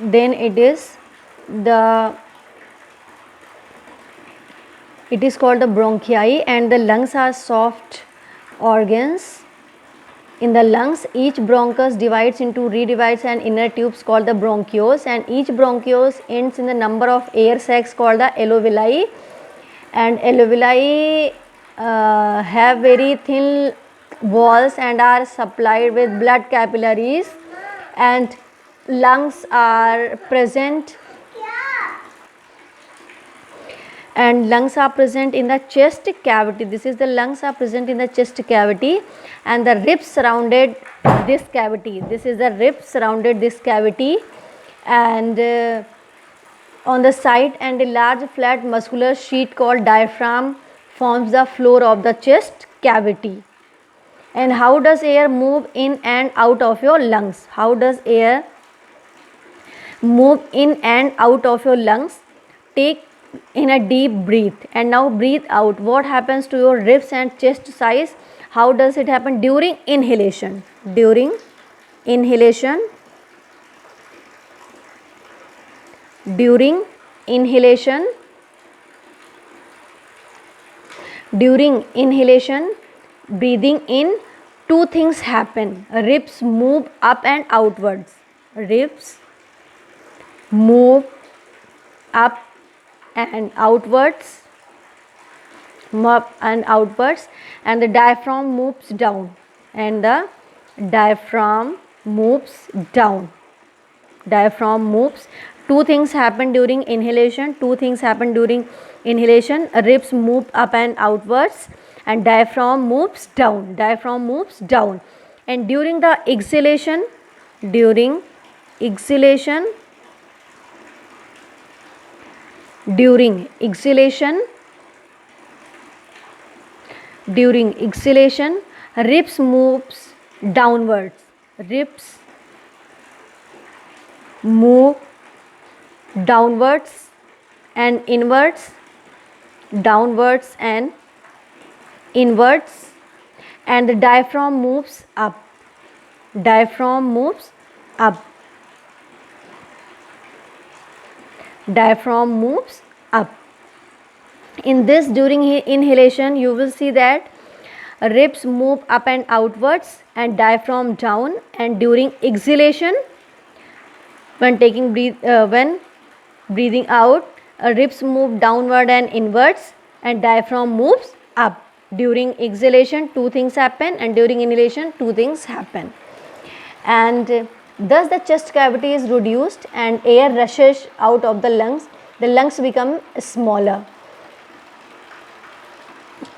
then it is called the bronchi, and the lungs are soft organs. In the lungs, each bronchus redivides an inner tubes called the bronchioles, and each bronchioles ends in the number of air sacs called the alveoli, and alveoli have very thin walls and are supplied with blood capillaries, and lungs are present in the chest cavity. This is the lungs are present in the chest cavity, and the ribs surrounded this cavity. This is the ribs surrounded this cavity, and on the side, and a large flat muscular sheet called diaphragm forms the floor of the chest cavity. And how does air move in and out of your lungs? How does air move in and out of your lungs? Take in a deep breath, and now breathe out. What happens to your ribs and chest size? How does it happen? During inhalation. During inhalation. During inhalation. During inhalation, breathing in, two things happen. Ribs move up and outwards. Ribs move up and outwards, and the diaphragm moves down, and the diaphragm moves down. Diaphragm moves. Two things happen during inhalation. Ribs move up and outwards, and diaphragm moves down. And during the exhalation, during exhalation, ribs moves downwards. Ribs move downwards and inwards, downwards and inwards, and the diaphragm moves up. Diaphragm moves up. Diaphragm moves up. In this, during inhalation, you will see that ribs move up and outwards and diaphragm down, and during exhalation, when breathing out, ribs move downward and inwards, and diaphragm moves up. During exhalation, two things happen, and during inhalation, two things happen. And thus the chest cavity is reduced and air rushes out of the lungs. The lungs become smaller.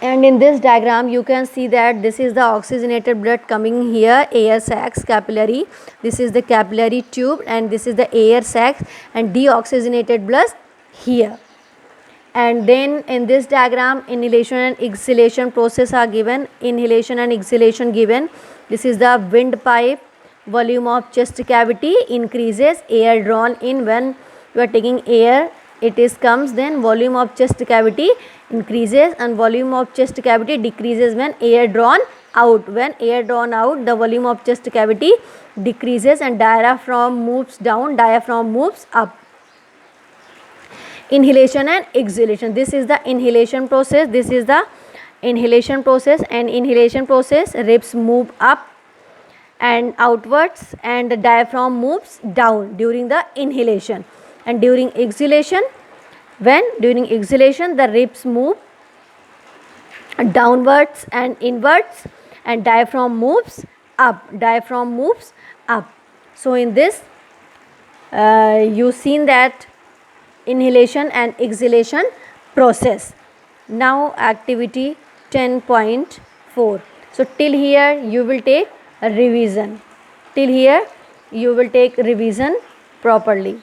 And in this diagram, you can see that this is the oxygenated blood coming here, air sacs, capillary. This is the capillary tube, and this is the air sacs, and deoxygenated blood here. And then in this diagram, inhalation and exhalation process are given. Inhalation and exhalation given. This is the windpipe. Volume of chest cavity increases, air drawn in. When you are taking air, it is comes, then volume of chest cavity increases, and volume of chest cavity decreases when air drawn out. When air drawn out, the volume of chest cavity decreases, and diaphragm moves down, diaphragm moves up. Inhalation and exhalation. This is the inhalation process. And inhalation process, ribs move up and outwards, and the diaphragm moves down during the inhalation. And during exhalation, the ribs move downwards and inwards, and diaphragm moves up. So in this, you seen that inhalation and exhalation process. Now activity 10.4. So till here you will take a revision. Properly.